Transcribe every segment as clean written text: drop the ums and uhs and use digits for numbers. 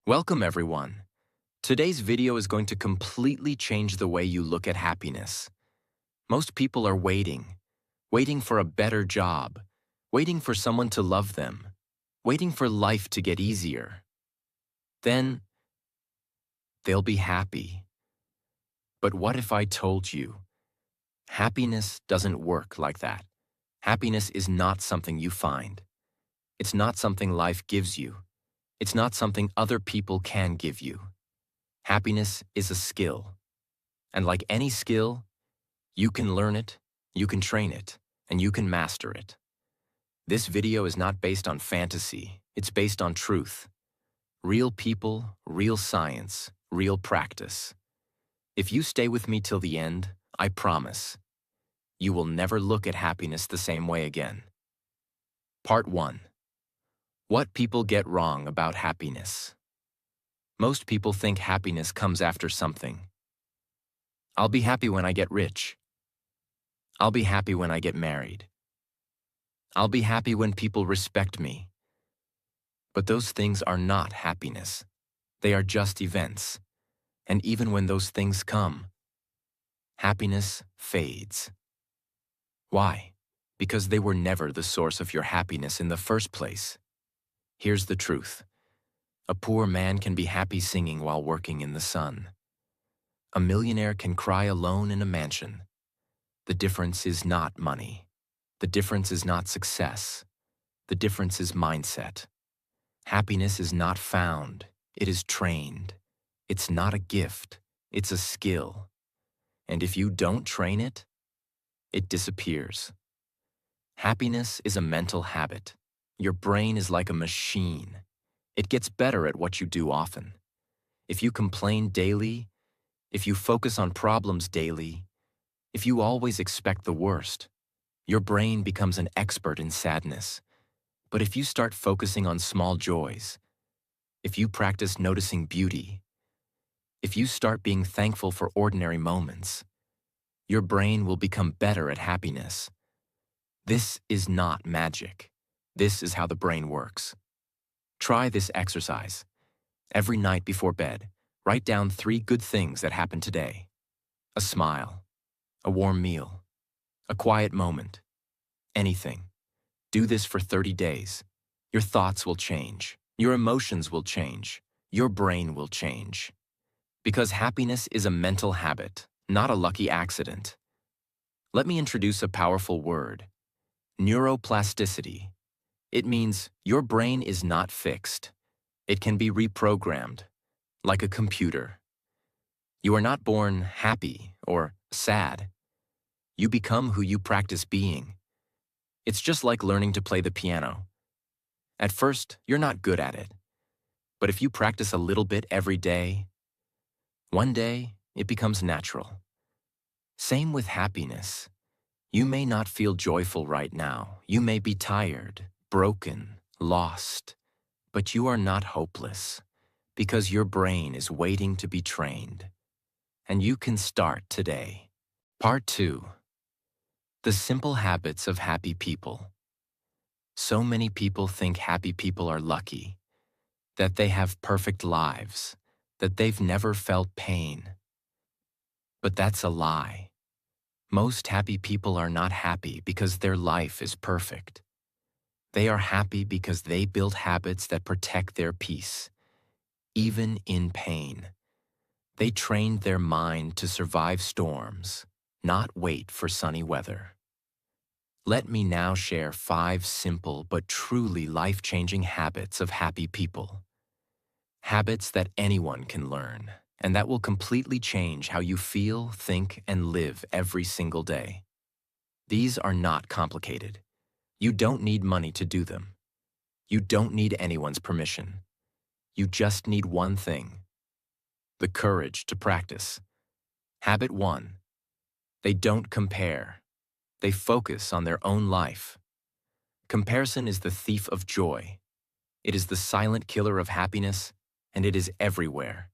Welcome everyone. Today's video is going to completely change the way you look at happiness. Most people are waiting for a better job, waiting for someone to love them, waiting for life to get easier. Then, they'll be happy. But what if I told you? Happiness doesn't work like that. Happiness is not something you find. It's not something life gives you. It's not something other people can give you. Happiness is a skill. And like any skill, you can learn it, you can train it, and you can master it. This video is not based on fantasy, it's based on truth. Real people, real science, real practice. If you stay with me till the end, I promise, you will never look at happiness the same way again. Part 1. What people get wrong about happiness. Most people think happiness comes after something. I'll be happy when I get rich. I'll be happy when I get married. I'll be happy when people respect me. But those things are not happiness. They are just events. And even when those things come, happiness fades. Why? Because they were never the source of your happiness in the first place. Here's the truth. A poor man can be happy singing while working in the sun. A millionaire can cry alone in a mansion. The difference is not money. The difference is not success. The difference is mindset. Happiness is not found. It is trained. It's not a gift. It's a skill. And if you don't train it, it disappears. Happiness is a mental habit. Your brain is like a machine. It gets better at what you do often. If you complain daily, if you focus on problems daily, if you always expect the worst, your brain becomes an expert in sadness. But if you start focusing on small joys, if you practice noticing beauty, if you start being thankful for ordinary moments, your brain will become better at happiness. This is not magic. This is how the brain works. Try this exercise. Every night before bed, write down 3 good things that happened today. A smile, a warm meal, a quiet moment, anything. Do this for 30 days. Your thoughts will change. Your emotions will change. Your brain will change. Because happiness is a mental habit, not a lucky accident. Let me introduce a powerful word: neuroplasticity. It means your brain is not fixed. It can be reprogrammed, like a computer. You are not born happy or sad. You become who you practice being. It's just like learning to play the piano. At first, you're not good at it. But if you practice a little bit every day, one day it becomes natural. Same with happiness. You may not feel joyful right now. You may be tired, broken, lost, but you are not hopeless, because your brain is waiting to be trained. And you can start today. Part 2. The simple habits of happy people. So many people think happy people are lucky, that they have perfect lives, that they've never felt pain. But that's a lie. Most happy people are not happy because their life is perfect. They are happy because they build habits that protect their peace, even in pain. They trained their mind to survive storms, not wait for sunny weather. Let me now share 5 simple but truly life-changing habits of happy people. Habits that anyone can learn, and that will completely change how you feel, think, and live every single day. These are not complicated. You don't need money to do them. You don't need anyone's permission. You just need one thing: the courage to practice. Habit 1. They don't compare. They focus on their own life. Comparison is the thief of joy. It is the silent killer of happiness, and it is everywhere.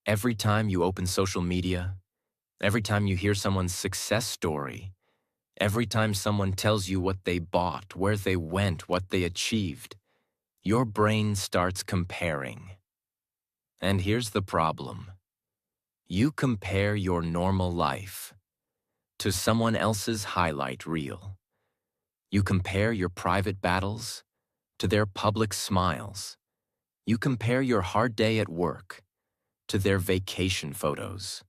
Every time you open social media, every time you hear someone's success story, every time someone tells you what they bought, where they went, what they achieved, your brain starts comparing. And here's the problem. You compare your normal life to someone else's highlight reel. You compare your private battles to their public smiles. You compare your hard day at work to their vacation photos.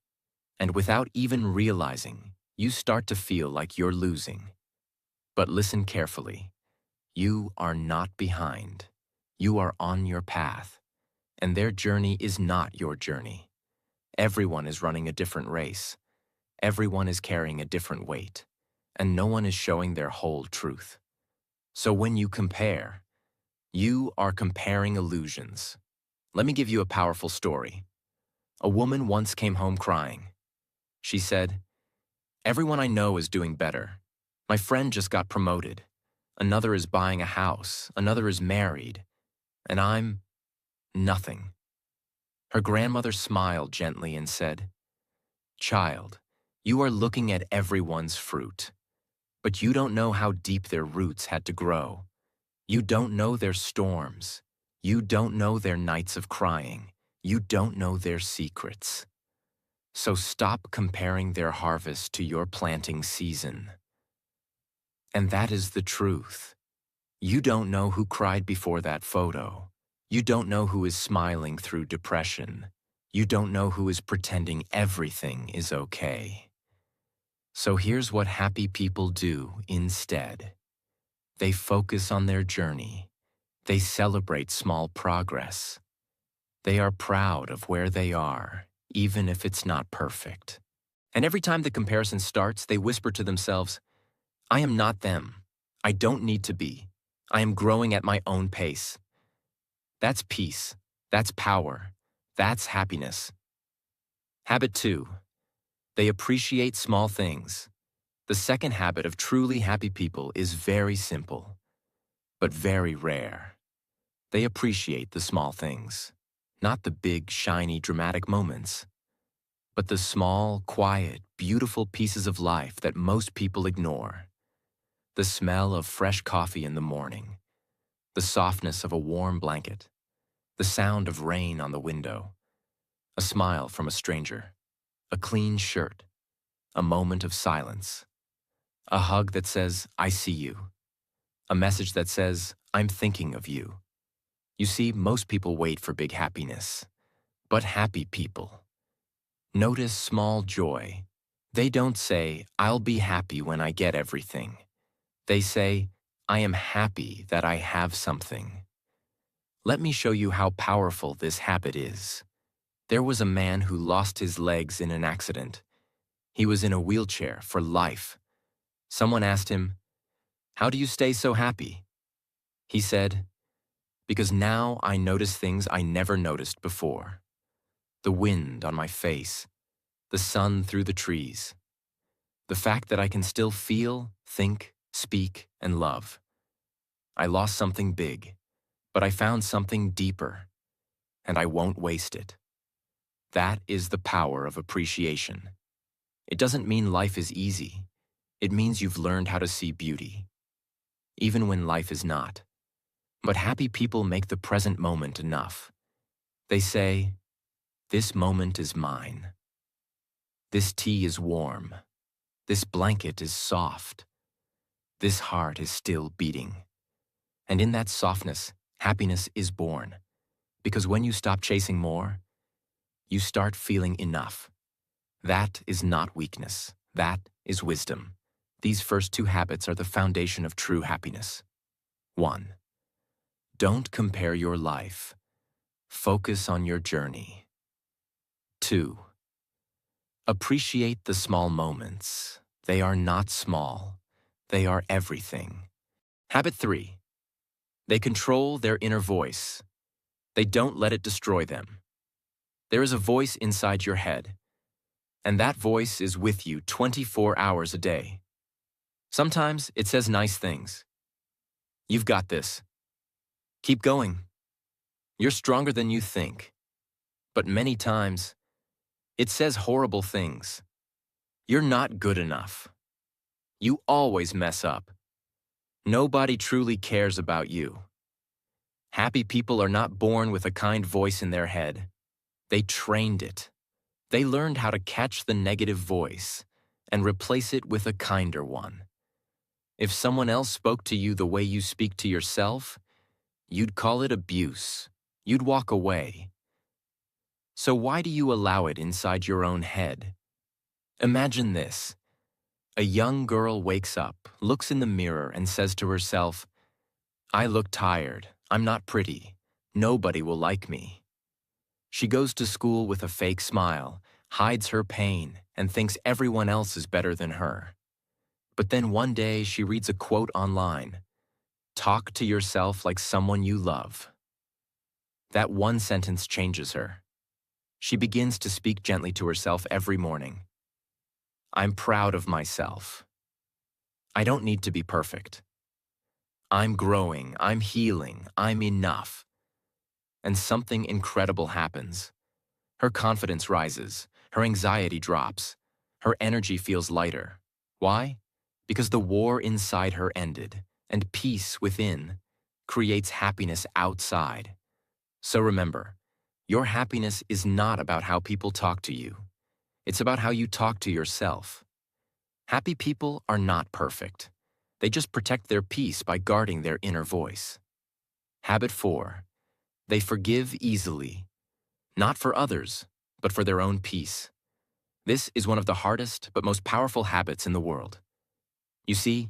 And without even realizing, you start to feel like you're losing. But listen carefully. You are not behind. You are on your path. And their journey is not your journey. Everyone is running a different race. Everyone is carrying a different weight. And no one is showing their whole truth. So when you compare, you are comparing illusions. Let me give you a powerful story. A woman once came home crying. She said, "Everyone I know is doing better. My friend just got promoted. Another is buying a house. Another is married. And I'm nothing." Her grandmother smiled gently and said, "Child, you are looking at everyone's fruit, but you don't know how deep their roots had to grow. You don't know their storms. You don't know their nights of crying. You don't know their secrets. So stop comparing their harvest to your planting season." And that is the truth. You don't know who cried before that photo. You don't know who is smiling through depression. You don't know who is pretending everything is okay. So here's what happy people do instead. They focus on their journey. They celebrate small progress. They are proud of where they are, even if it's not perfect. And every time the comparison starts, they whisper to themselves, "I am not them. I don't need to be. I am growing at my own pace." That's peace. That's power. That's happiness. Habit 2. They appreciate small things. The second habit of truly happy people is very simple, but very rare. They appreciate the small things, not the big, shiny, dramatic moments, but the small, quiet, beautiful pieces of life that most people ignore. The smell of fresh coffee in the morning, the softness of a warm blanket, the sound of rain on the window, a smile from a stranger, a clean shirt, a moment of silence, a hug that says, "I see you," a message that says, "I'm thinking of you." You see, most people wait for big happiness, but happy people notice small joy. They don't say, "I'll be happy when I get everything." They say, "I am happy that I have something." Let me show you how powerful this habit is. There was a man who lost his legs in an accident. He was in a wheelchair for life. Someone asked him, "How do you stay so happy?" He said, "Because now I notice things I never noticed before. The wind on my face, the sun through the trees, the fact that I can still feel, think, speak, and love. I lost something big, but I found something deeper, and I won't waste it." That is the power of appreciation. It doesn't mean life is easy. It means you've learned how to see beauty, even when life is not. But happy people make the present moment enough. They say, "This moment is mine. This tea is warm. This blanket is soft. This heart is still beating." And in that softness, happiness is born. Because when you stop chasing more, you start feeling enough. That is not weakness. That is wisdom. These first two habits are the foundation of true happiness. 1. Don't compare your life. Focus on your journey. 2. Appreciate the small moments. They are not small. They are everything. Habit 3. They control their inner voice. They don't let it destroy them. There is a voice inside your head, and that voice is with you 24 hours a day. Sometimes it says nice things. "You've got this. Keep going. You're stronger than you think." But many times, it says horrible things. "You're not good enough. You always mess up. Nobody truly cares about you." Happy people are not born with a kind voice in their head. They trained it. They learned how to catch the negative voice and replace it with a kinder one. If someone else spoke to you the way you speak to yourself, you'd call it abuse. You'd walk away. So why do you allow it inside your own head? Imagine this. A young girl wakes up, looks in the mirror, and says to herself, "I look tired. I'm not pretty. Nobody will like me." She goes to school with a fake smile, hides her pain, and thinks everyone else is better than her. But then one day she reads a quote online, "Talk to yourself like someone you love." That one sentence changes her. She begins to speak gently to herself every morning. "I'm proud of myself. I don't need to be perfect. I'm growing, I'm healing, I'm enough." And something incredible happens. Her confidence rises, her anxiety drops, her energy feels lighter. Why? Because the war inside her ended, and peace within creates happiness outside. So remember, your happiness is not about how people talk to you. It's about how you talk to yourself. Happy people are not perfect. They just protect their peace by guarding their inner voice. Habit 4. They forgive easily. Not for others, but for their own peace. This is one of the hardest but most powerful habits in the world. You see,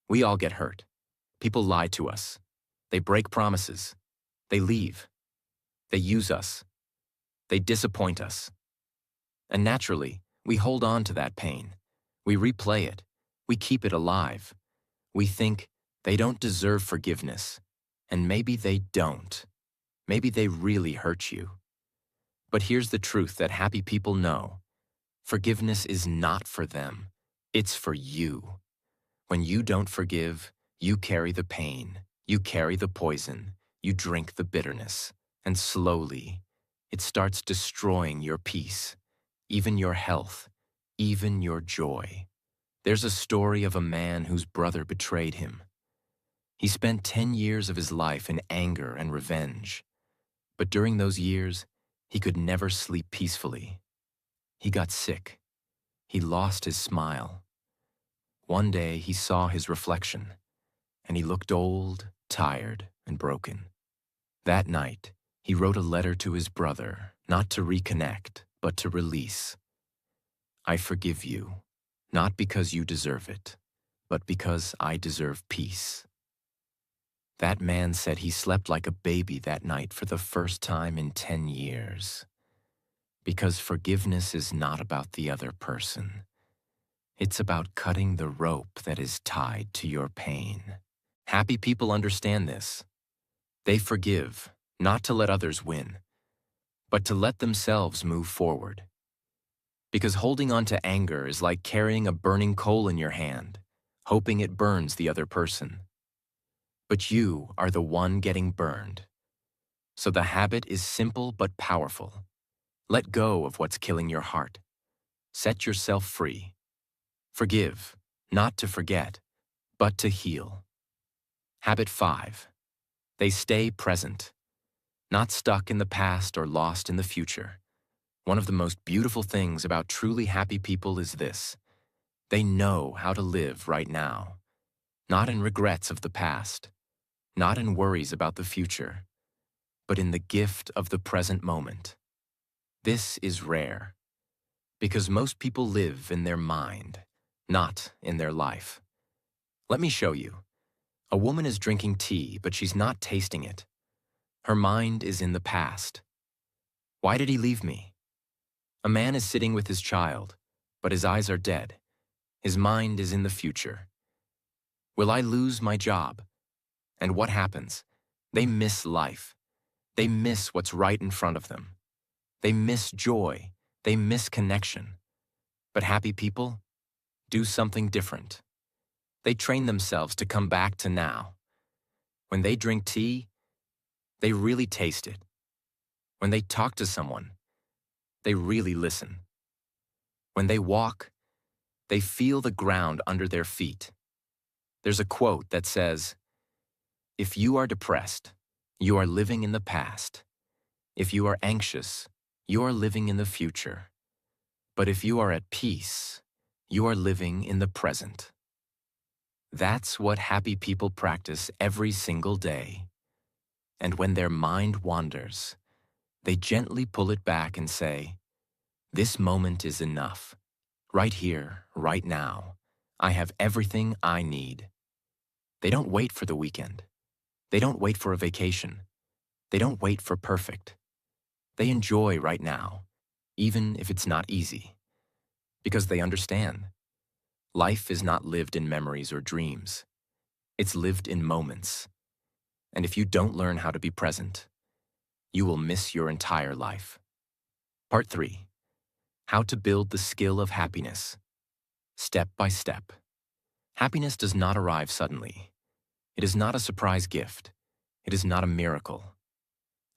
we all get hurt. People lie to us. They break promises. They leave. They use us. They disappoint us. And naturally, we hold on to that pain. We replay it. We keep it alive. We think they don't deserve forgiveness. And maybe they don't. Maybe they really hurt you. But here's the truth that happy people know. Forgiveness is not for them. It's for you. When you don't forgive, you carry the pain. You carry the poison. You drink the bitterness. And slowly, it starts destroying your peace, even your health, even your joy. There's a story of a man whose brother betrayed him. He spent 10 years of his life in anger and revenge. But during those years, he could never sleep peacefully. He got sick. He lost his smile. One day, he saw his reflection, and he looked old, tired, and broken. That night, he wrote a letter to his brother, not to reconnect, but to release. "I forgive you, not because you deserve it, but because I deserve peace." That man said he slept like a baby that night for the first time in 10 years. Because forgiveness is not about the other person. It's about cutting the rope that is tied to your pain. Happy people understand this. They forgive, not to let others win, but to let themselves move forward. Because holding on to anger is like carrying a burning coal in your hand, hoping it burns the other person. But you are the one getting burned. So the habit is simple but powerful. Let go of what's killing your heart. Set yourself free. Forgive, not to forget, but to heal. Habit 5. They stay present, not stuck in the past or lost in the future. One of the most beautiful things about truly happy people is this. They know how to live right now, not in regrets of the past, not in worries about the future, but in the gift of the present moment. This is rare, because most people live in their mind, not in their life. Let me show you. A woman is drinking tea, but she's not tasting it. Her mind is in the past. Why did he leave me? A man is sitting with his child, but his eyes are dead. His mind is in the future. Will I lose my job? And what happens? They miss life. They miss what's right in front of them. They miss joy. They miss connection. But happy people do something different. They train themselves to come back to now. When they drink tea, they really taste it. When they talk to someone, they really listen. When they walk, they feel the ground under their feet. There's a quote that says, "If you are depressed, you are living in the past. If you are anxious, you are living in the future. But if you are at peace, you are living in the present. That's what happy people practice every single day. And when their mind wanders, they gently pull it back and say, "This moment is enough. Right here, right now. I have everything I need." They don't wait for the weekend. They don't wait for a vacation. They don't wait for perfect. They enjoy right now, even if it's not easy, because they understand. Life is not lived in memories or dreams. It's lived in moments. And if you don't learn how to be present, you will miss your entire life. Part 3. How to build the skill of happiness. Step by step. Happiness does not arrive suddenly. It is not a surprise gift. It is not a miracle.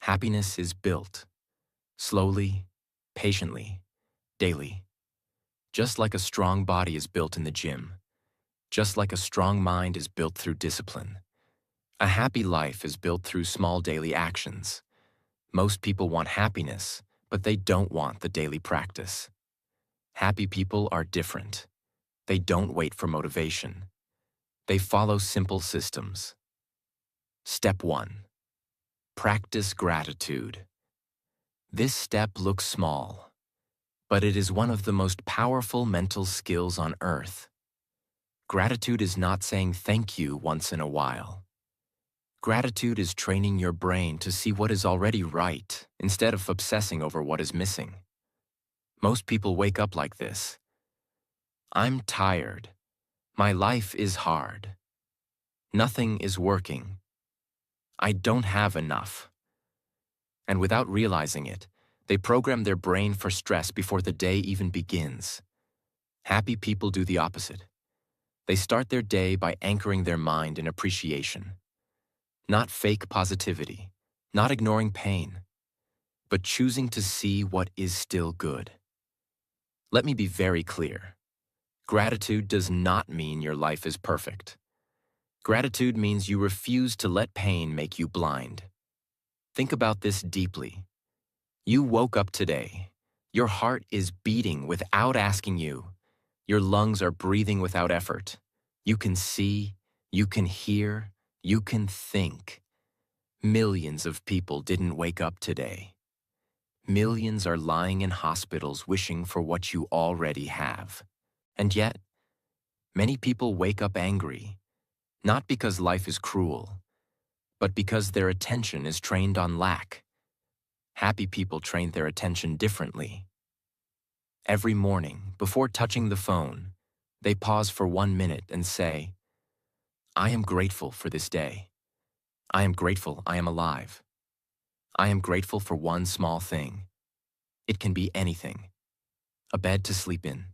Happiness is built, slowly, patiently, daily. Just like a strong body is built in the gym. Just like a strong mind is built through discipline. A happy life is built through small daily actions. Most people want happiness, but they don't want the daily practice. Happy people are different. They don't wait for motivation. They follow simple systems. Step 1. Practice gratitude. This step looks small, but it is one of the most powerful mental skills on earth. Gratitude is not saying thank you once in a while. Gratitude is training your brain to see what is already right instead of obsessing over what is missing. Most people wake up like this. I'm tired. My life is hard. Nothing is working. I don't have enough. And without realizing it, they program their brain for stress before the day even begins. Happy people do the opposite. They start their day by anchoring their mind in appreciation. Not fake positivity, not ignoring pain, but choosing to see what is still good. Let me be very clear. Gratitude does not mean your life is perfect. Gratitude means you refuse to let pain make you blind. Think about this deeply. You woke up today. Your heart is beating without asking you. Your lungs are breathing without effort. You can see, you can hear, you can think. Millions of people didn't wake up today. Millions are lying in hospitals wishing for what you already have. And yet, many people wake up angry, not because life is cruel, but because their attention is trained on lack. Happy people train their attention differently. Every morning, before touching the phone, they pause for 1 minute and say, "I am grateful for this day. I am grateful I am alive. I am grateful for one small thing. It can be anything. A bed to sleep in,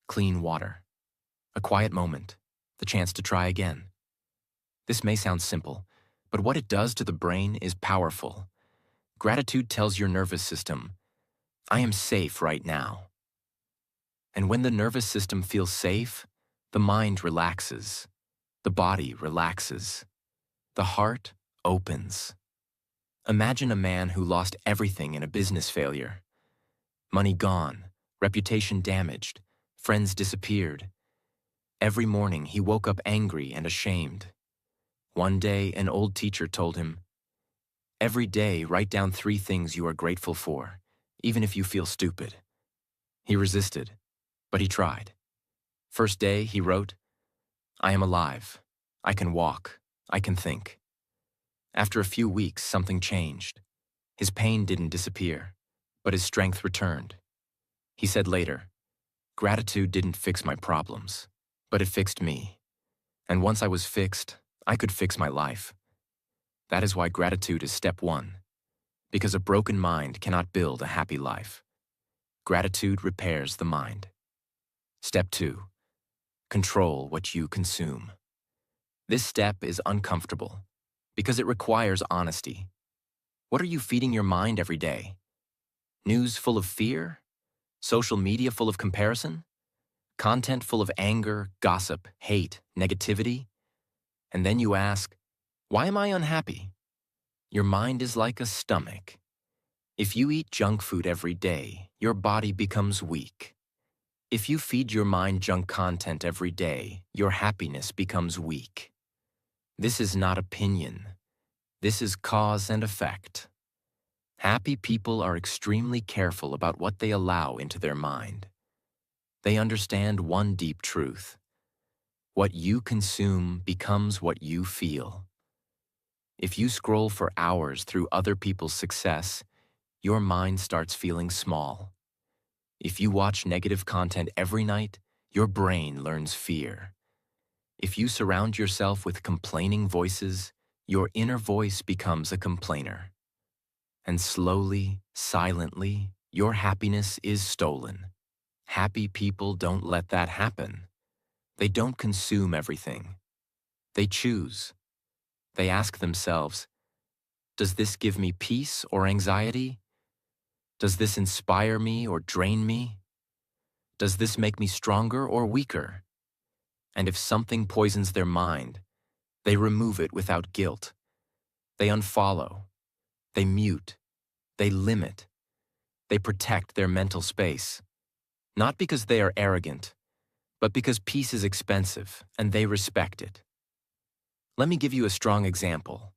clean water, a quiet moment, the chance to try again." This may sound simple, but what it does to the brain is powerful. Gratitude tells your nervous system, "I am safe right now." And when the nervous system feels safe, the mind relaxes, the body relaxes, the heart opens. Imagine a man who lost everything in a business failure. Money gone, reputation damaged, friends disappeared. Every morning he woke up angry and ashamed. One day an old teacher told him, "Every day write down 3 things you are grateful for, even if you feel stupid." He resisted, but he tried. First day he wrote, "I am alive. I can walk. I can think." After a few weeks, something changed. His pain didn't disappear, but his strength returned. He said later, "Gratitude didn't fix my problems, but it fixed me. And once I was fixed, I could fix my life." That is why gratitude is step 1, because a broken mind cannot build a happy life. Gratitude repairs the mind. Step 2, control what you consume. This step is uncomfortable because it requires honesty. What are you feeding your mind every day? News full of fear? Social media full of comparison? Content full of anger, gossip, hate, negativity? And then you ask, why am I unhappy? Your mind is like a stomach. If you eat junk food every day, your body becomes weak. If you feed your mind junk content every day, your happiness becomes weak. This is not opinion. This is cause and effect. Happy people are extremely careful about what they allow into their mind. They understand one deep truth. What you consume becomes what you feel. If you scroll for hours through other people's success, your mind starts feeling small. If you watch negative content every night, your brain learns fear. If you surround yourself with complaining voices, your inner voice becomes a complainer. And slowly, silently, your happiness is stolen. Happy people don't let that happen. They don't consume everything. They choose. They ask themselves, does this give me peace or anxiety? Does this inspire me or drain me? Does this make me stronger or weaker? And if something poisons their mind, they remove it without guilt. They unfollow. They mute. They limit. They protect their mental space. Not because they are arrogant, but because peace is expensive and they respect it. Let me give you a strong example.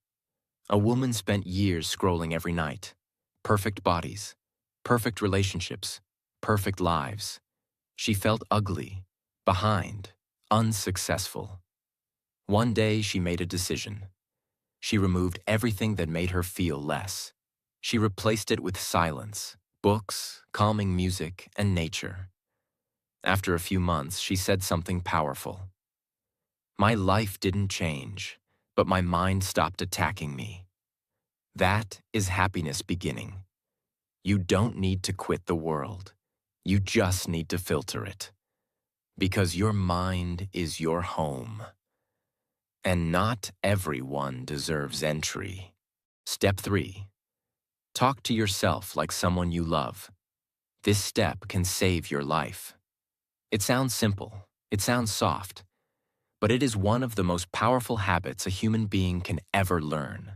A woman spent years scrolling every night. Perfect bodies, perfect relationships, perfect lives. She felt ugly, behind, unsuccessful. One day she made a decision. She removed everything that made her feel less. She replaced it with silence, books, calming music, and nature. After a few months, she said something powerful. My life didn't change, but my mind stopped attacking me. That is happiness beginning. You don't need to quit the world. You just need to filter it. Because your mind is your home. And not everyone deserves entry. Step 3. Talk to yourself like someone you love. This step can save your life. It sounds simple. It sounds soft. But it is one of the most powerful habits a human being can ever learn.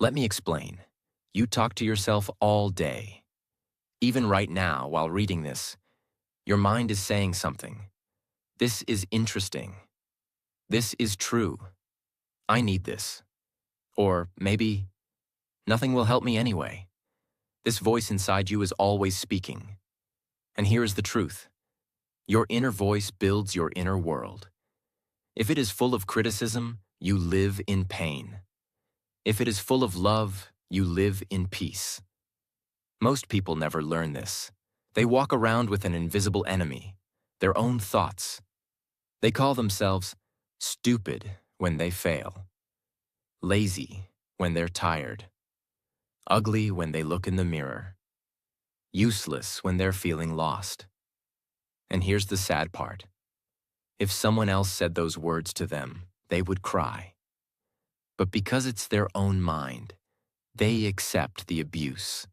Let me explain. You talk to yourself all day. Even right now, while reading this, your mind is saying something. This is interesting. This is true. I need this. Or maybe, nothing will help me anyway. This voice inside you is always speaking. And here is the truth. Your inner voice builds your inner world. If it is full of criticism, you live in pain. If it is full of love, you live in peace. Most people never learn this. They walk around with an invisible enemy, their own thoughts. They call themselves stupid when they fail, lazy when they're tired, ugly when they look in the mirror, useless when they're feeling lost. And here's the sad part. If someone else said those words to them, they would cry. But because it's their own mind, they accept the abuse.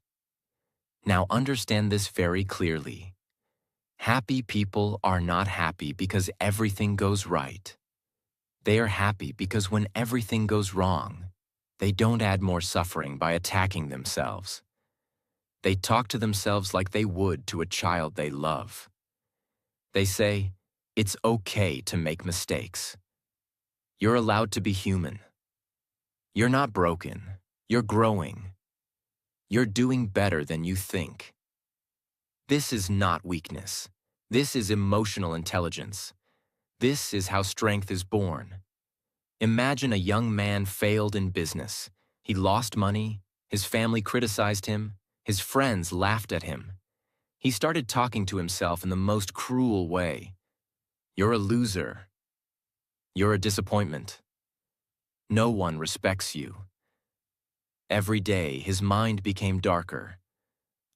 Now understand this very clearly. Happy people are not happy because everything goes right. They are happy because when everything goes wrong, they don't add more suffering by attacking themselves. They talk to themselves like they would to a child they love. They say, it's okay to make mistakes. You're allowed to be human. You're not broken. You're growing. You're doing better than you think. This is not weakness. This is emotional intelligence. This is how strength is born. Imagine a young man failed in business. He lost money. His family criticized him. His friends laughed at him. He started talking to himself in the most cruel way. You're a loser. You're a disappointment. No one respects you. Every day, his mind became darker.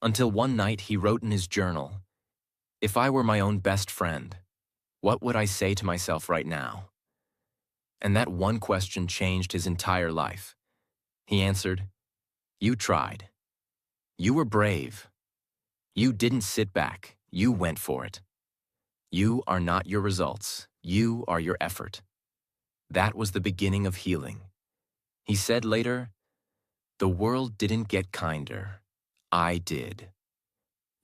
Until one night, he wrote in his journal, if I were my own best friend, what would I say to myself right now? And that one question changed his entire life. He answered, you tried. You were brave. You didn't sit back. You went for it. You are not your results. You are your effort. That was the beginning of healing. He said later, the world didn't get kinder. I did.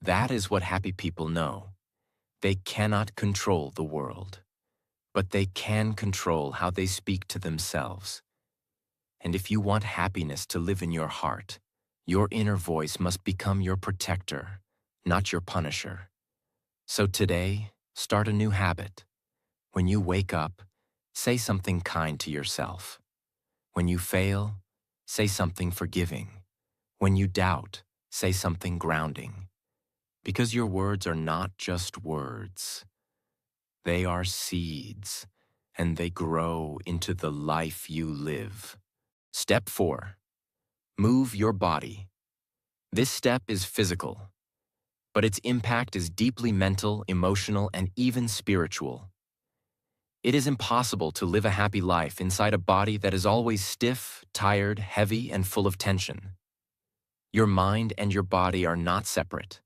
That is what happy people know. They cannot control the world, but they can control how they speak to themselves. And if you want happiness to live in your heart, your inner voice must become your protector, not your punisher. So today, start a new habit. When you wake up, say something kind to yourself. When you fail, say something forgiving. When you doubt, say something grounding. Because your words are not just words. They are seeds, and they grow into the life you live. Step 4. Move your body. This step is physical, but its impact is deeply mental, emotional, and even spiritual. It is impossible to live a happy life inside a body that is always stiff, tired, heavy, and full of tension. Your mind and your body are not separate.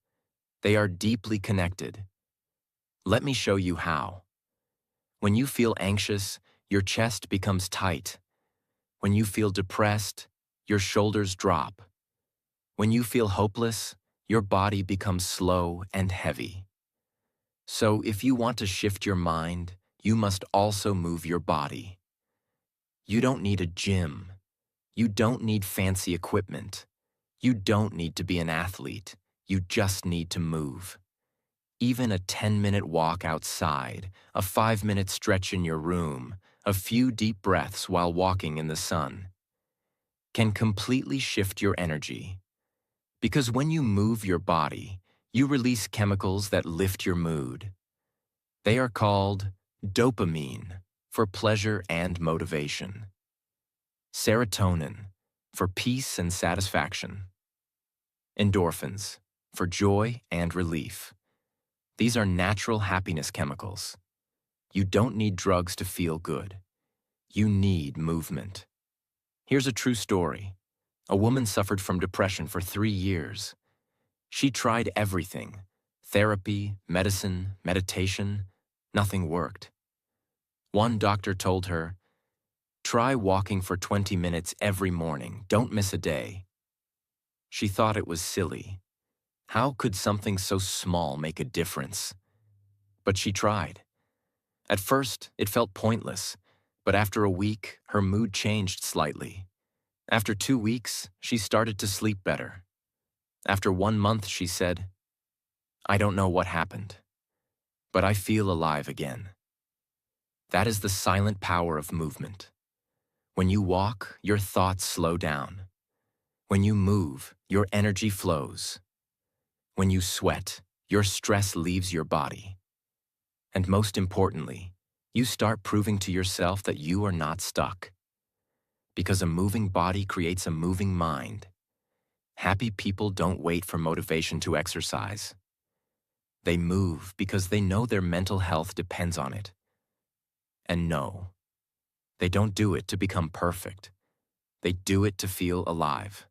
They are deeply connected. Let me show you how. When you feel anxious, your chest becomes tight. When you feel depressed, your shoulders drop. When you feel hopeless, your body becomes slow and heavy. So if you want to shift your mind, you must also move your body. You don't need a gym. You don't need fancy equipment. You don't need to be an athlete. You just need to move. Even a 10-minute walk outside, a 5-minute stretch in your room, a few deep breaths while walking in the sun can completely shift your energy. Because when you move your body, you release chemicals that lift your mood. They are called dopamine for pleasure and motivation, serotonin for peace and satisfaction, endorphins for joy and relief. These are natural happiness chemicals. You don't need drugs to feel good. You need movement. Here's a true story. A woman suffered from depression for 3 years. She tried everything: therapy, medicine, meditation. Nothing worked. One doctor told her, "Try walking for 20 minutes every morning. Don't miss a day." She thought it was silly. How could something so small make a difference? But she tried. At first, it felt pointless, but after a week, her mood changed slightly. After 2 weeks, she started to sleep better. After 1 month, she said, "I don't know what happened, but I feel alive again." That is the silent power of movement. When you walk, your thoughts slow down. When you move, your energy flows. When you sweat, your stress leaves your body. And most importantly, you start proving to yourself that you are not stuck. Because a moving body creates a moving mind. Happy people don't wait for motivation to exercise. They move because they know their mental health depends on it. And no, they don't do it to become perfect. They do it to feel alive.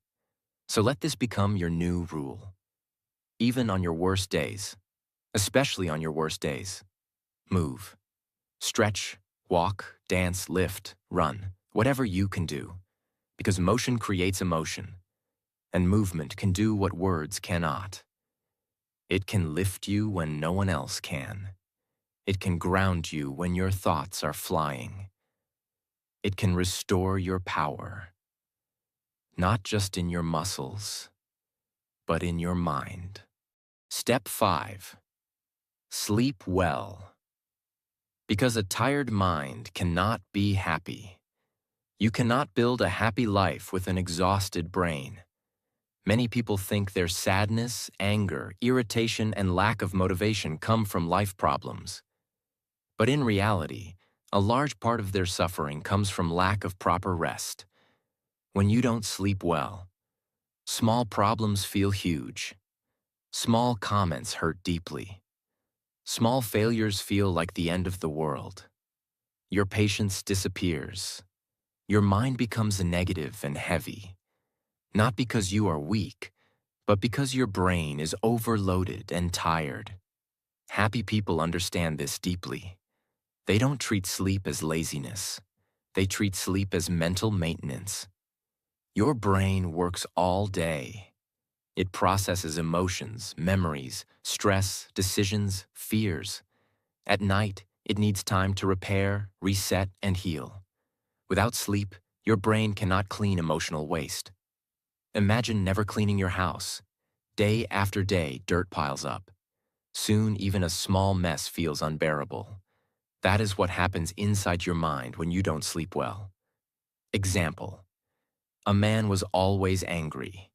So let this become your new rule. Even on your worst days, especially on your worst days, move. Stretch, walk, dance, lift, run, whatever you can do. Because motion creates emotion, and movement can do what words cannot. It can lift you when no one else can. It can ground you when your thoughts are flying. It can restore your power, not just in your muscles, but in your mind. Step 5. Sleep well. Because a tired mind cannot be happy. You cannot build a happy life with an exhausted brain. Many people think their sadness, anger, irritation, and lack of motivation come from life problems. But in reality, a large part of their suffering comes from lack of proper rest. When you don't sleep well, small problems feel huge. Small comments hurt deeply. Small failures feel like the end of the world. Your patience disappears. Your mind becomes negative and heavy. Not because you are weak, but because your brain is overloaded and tired. Happy people understand this deeply. They don't treat sleep as laziness. They treat sleep as mental maintenance. Your brain works all day. It processes emotions, memories, stress, decisions, fears. At night, it needs time to repair, reset, and heal. Without sleep, your brain cannot clean emotional waste. Imagine never cleaning your house. Day after day, dirt piles up. Soon, even a small mess feels unbearable. That is what happens inside your mind when you don't sleep well. Example: a man was always angry.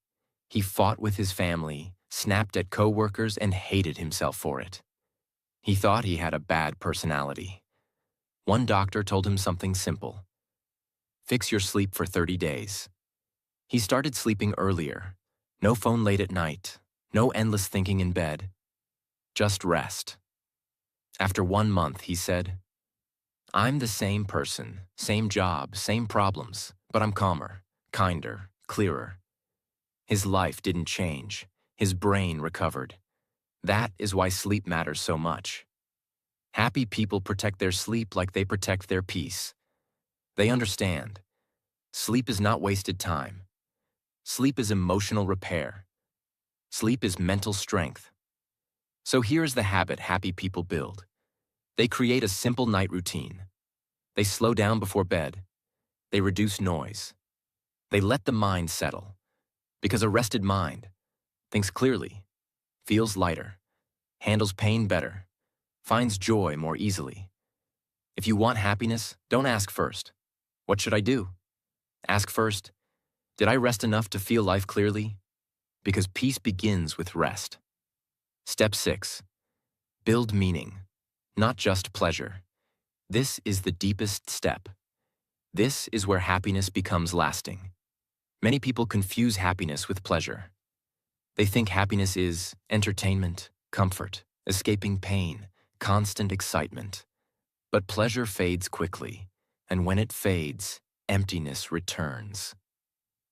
He fought with his family, snapped at coworkers, and hated himself for it. He thought he had a bad personality. One doctor told him something simple: fix your sleep for 30 days. He started sleeping earlier. No phone late at night. No endless thinking in bed. Just rest. After 1 month, he said, "I'm the same person, same job, same problems, but I'm calmer, kinder, clearer." His life didn't change. His brain recovered. That is why sleep matters so much. Happy people protect their sleep like they protect their peace. They understand. Sleep is not wasted time. Sleep is emotional repair. Sleep is mental strength. So here's the habit happy people build. They create a simple night routine. They slow down before bed. They reduce noise. They let the mind settle. Because a rested mind thinks clearly, feels lighter, handles pain better, finds joy more easily. If you want happiness, don't ask first, "What should I do?" Ask first, "Did I rest enough to feel life clearly?" Because peace begins with rest. Step 6. Build meaning, not just pleasure. This is the deepest step. This is where happiness becomes lasting. Many people confuse happiness with pleasure. They think happiness is entertainment, comfort, escaping pain, constant excitement. But pleasure fades quickly, and when it fades, emptiness returns.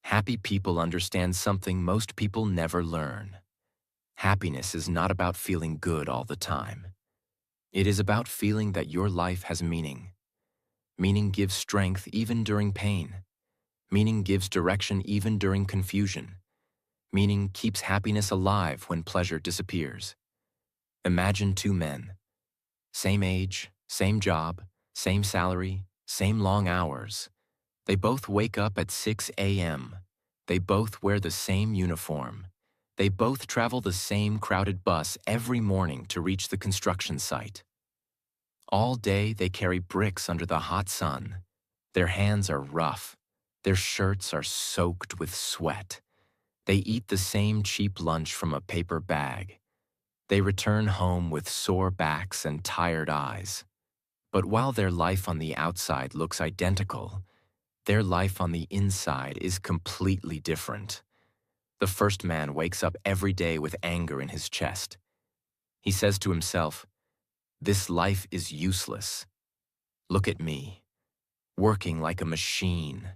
Happy people understand something most people never learn. Happiness is not about feeling good all the time. It is about feeling that your life has meaning. Meaning gives strength even during pain. Meaning gives direction even during confusion. Meaning keeps happiness alive when pleasure disappears. Imagine two men. Same age, same job, same salary, same long hours. They both wake up at 6 a.m. They both wear the same uniform. They both travel the same crowded bus every morning to reach the construction site. All day they carry bricks under the hot sun. Their hands are rough. Their shirts are soaked with sweat. They eat the same cheap lunch from a paper bag. They return home with sore backs and tired eyes. But while their life on the outside looks identical, their life on the inside is completely different. The first man wakes up every day with anger in his chest. He says to himself, "This life is useless. Look at me, working like a machine.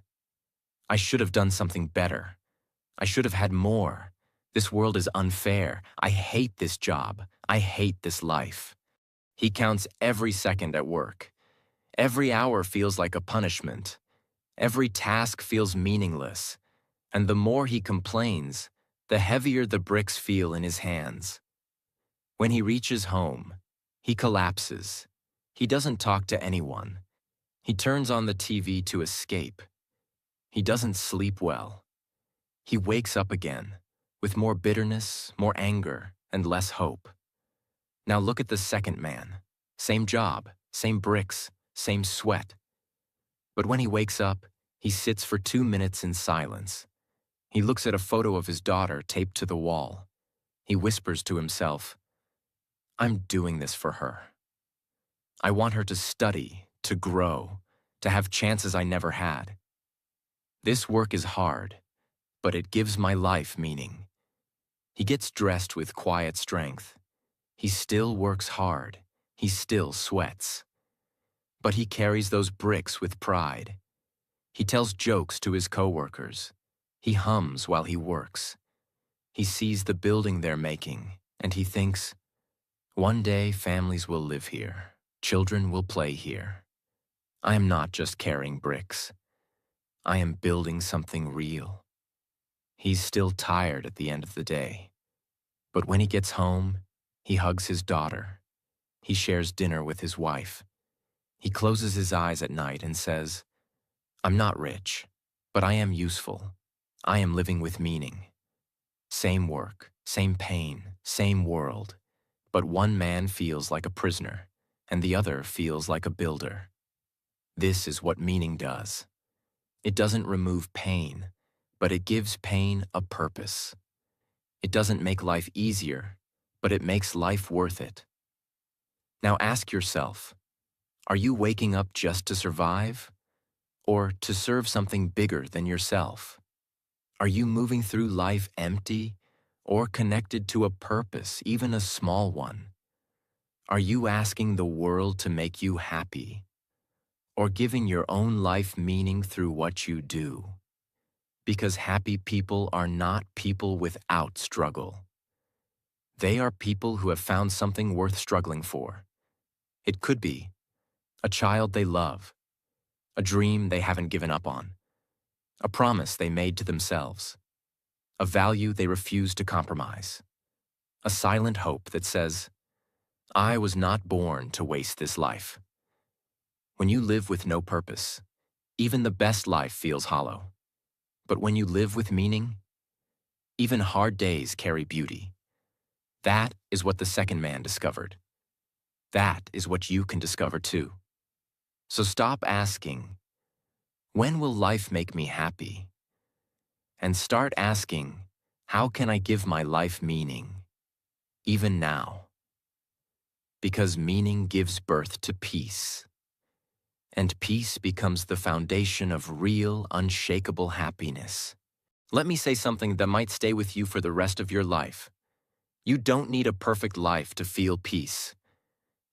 I should have done something better. I should have had more. This world is unfair. I hate this job. I hate this life." He counts every second at work. Every hour feels like a punishment. Every task feels meaningless. And the more he complains, the heavier the bricks feel in his hands. When he reaches home, he collapses. He doesn't talk to anyone. He turns on the TV to escape. He doesn't sleep well. He wakes up again, with more bitterness, more anger, and less hope. Now look at the second man. Same job, same bricks, same sweat. But when he wakes up, he sits for 2 minutes in silence. He looks at a photo of his daughter taped to the wall. He whispers to himself, "I'm doing this for her. I want her to study, to grow, to have chances I never had. This work is hard, but it gives my life meaning." He gets dressed with quiet strength. He still works hard. He still sweats. But he carries those bricks with pride. He tells jokes to his coworkers. He hums while he works. He sees the building they're making, and he thinks, "One day families will live here. Children will play here. I am not just carrying bricks. I am building something real." He's still tired at the end of the day. But when he gets home, he hugs his daughter. He shares dinner with his wife. He closes his eyes at night and says, "I'm not rich, but I am useful. I am living with meaning." Same work, same pain, same world. But one man feels like a prisoner, and the other feels like a builder. This is what meaning does. It doesn't remove pain, but it gives pain a purpose. It doesn't make life easier, but it makes life worth it. Now ask yourself, are you waking up just to survive, or to serve something bigger than yourself? Are you moving through life empty, or connected to a purpose, even a small one? Are you asking the world to make you happy, or giving your own life meaning through what you do? Because happy people are not people without struggle. They are people who have found something worth struggling for. It could be a child they love, a dream they haven't given up on, a promise they made to themselves, a value they refuse to compromise, a silent hope that says, "I was not born to waste this life." When you live with no purpose, even the best life feels hollow. But when you live with meaning, even hard days carry beauty. That is what the second man discovered. That is what you can discover too. So stop asking, "When will life make me happy?" And start asking, "How can I give my life meaning, even now?" Because meaning gives birth to peace. And peace becomes the foundation of real, unshakable happiness. Let me say something that might stay with you for the rest of your life. You don't need a perfect life to feel peace.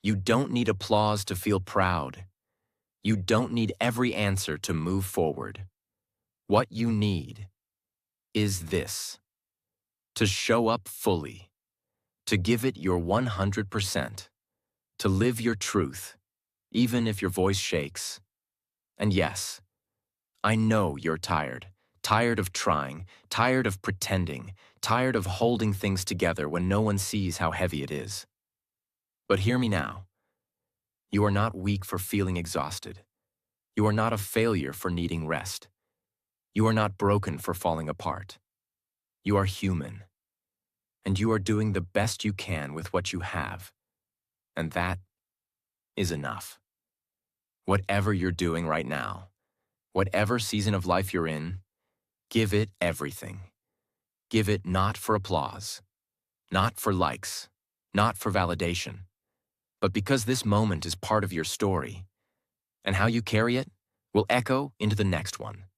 You don't need applause to feel proud. You don't need every answer to move forward. What you need is this: to show up fully, to give it your 100%, to live your truth, even if your voice shakes. And yes, I know you're tired of trying, tired of pretending, tired of holding things together when no one sees how heavy it is. But hear me now. You are not weak for feeling exhausted. You are not a failure for needing rest. You are not broken for falling apart. You are human. And you are doing the best you can with what you have. And that is enough. Whatever you're doing right now, whatever season of life you're in, give it everything. Give it not for applause, not for likes, not for validation, but because this moment is part of your story, and how you carry it will echo into the next one.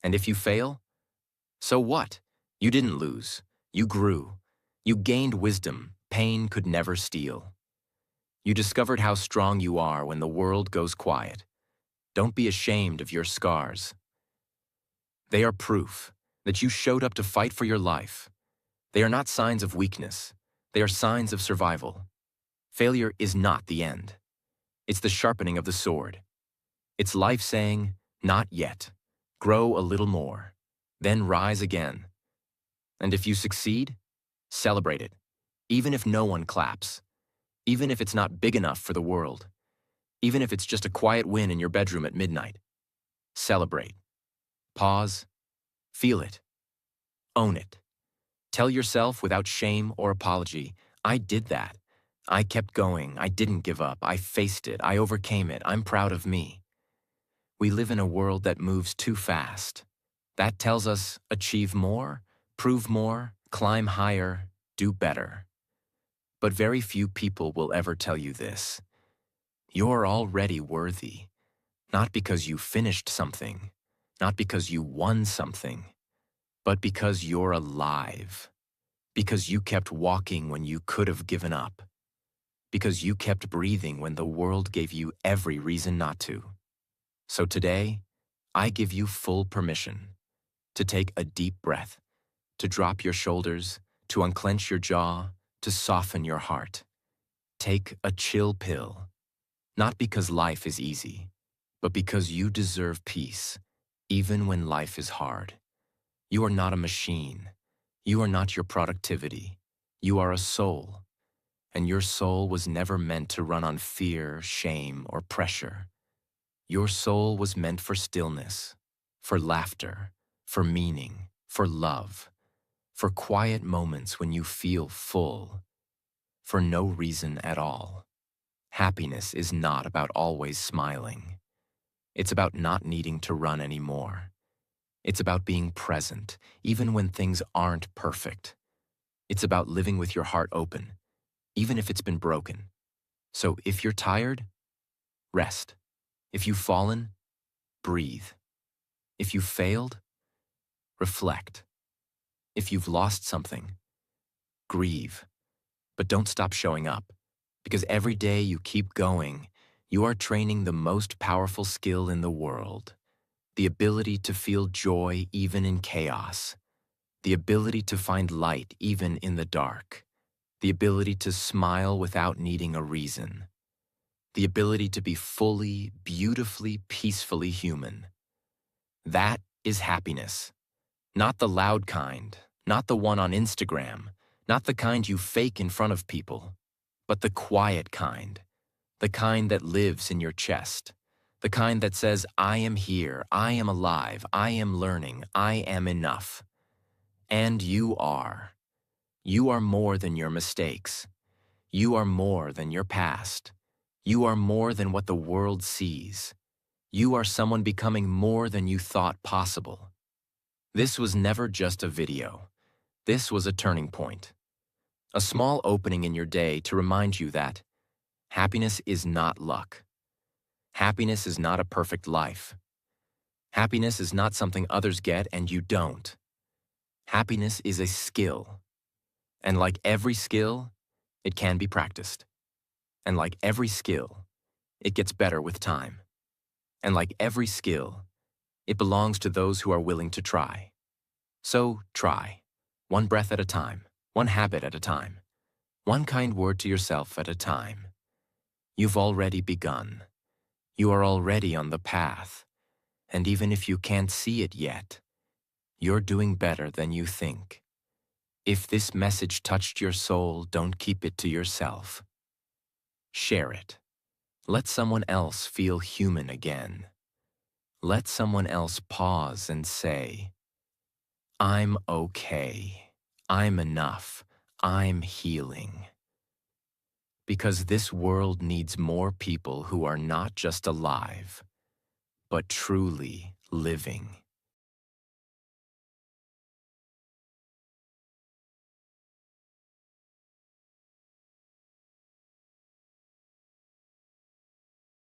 And if you fail, so what? You didn't lose. You grew. You gained wisdom pain could never steal. You discovered how strong you are when the world goes quiet. Don't be ashamed of your scars. They are proof that you showed up to fight for your life. They are not signs of weakness. They are signs of survival. Failure is not the end. It's the sharpening of the sword. It's life saying, "Not yet. Grow a little more. Then rise again." And if you succeed, celebrate it, even if no one claps, even if it's not big enough for the world, even if it's just a quiet win in your bedroom at midnight. Celebrate. Pause. Feel it. Own it. Tell yourself without shame or apology, "I did that. I kept going. I didn't give up. I faced it. I overcame it. I'm proud of me." We live in a world that moves too fast. That tells us achieve more, prove more, climb higher, do better. But very few people will ever tell you this. You're already worthy, not because you finished something, not because you won something, but because you're alive, because you kept walking when you could have given up, because you kept breathing when the world gave you every reason not to. So today, I give you full permission to take a deep breath, to drop your shoulders, to unclench your jaw, to soften your heart. Take a chill pill, not because life is easy, but because you deserve peace, even when life is hard. You are not a machine. You are not your productivity. You are a soul, and your soul was never meant to run on fear, shame, or pressure. Your soul was meant for stillness, for laughter, for meaning, for love, for quiet moments when you feel full, for no reason at all. Happiness is not about always smiling. It's about not needing to run anymore. It's about being present, even when things aren't perfect. It's about living with your heart open, even if it's been broken. So if you're tired, rest. If you've fallen, breathe. If you've failed, reflect. If you've lost something, grieve. But don't stop showing up, because every day you keep going, you are training the most powerful skill in the world, the ability to feel joy even in chaos, the ability to find light even in the dark, the ability to smile without needing a reason, the ability to be fully, beautifully, peacefully human. That is happiness. Not the loud kind, not the one on Instagram, not the kind you fake in front of people, but the quiet kind, the kind that lives in your chest, the kind that says, I am here, I am alive, I am learning, I am enough. And you are. You are more than your mistakes. You are more than your past. You are more than what the world sees. You are someone becoming more than you thought possible. This was never just a video. This was a turning point. A small opening in your day to remind you that happiness is not luck. Happiness is not a perfect life. Happiness is not something others get and you don't. Happiness is a skill. And like every skill, it can be practiced. And like every skill, it gets better with time. And like every skill, it belongs to those who are willing to try. So try, one breath at a time, one habit at a time, one kind word to yourself at a time. You've already begun. You are already on the path. And even if you can't see it yet, you're doing better than you think. If this message touched your soul, don't keep it to yourself. Share it. Let someone else feel human again. Let someone else pause and say, I'm okay. I'm enough. I'm healing. Because this world needs more people who are not just alive, but truly living.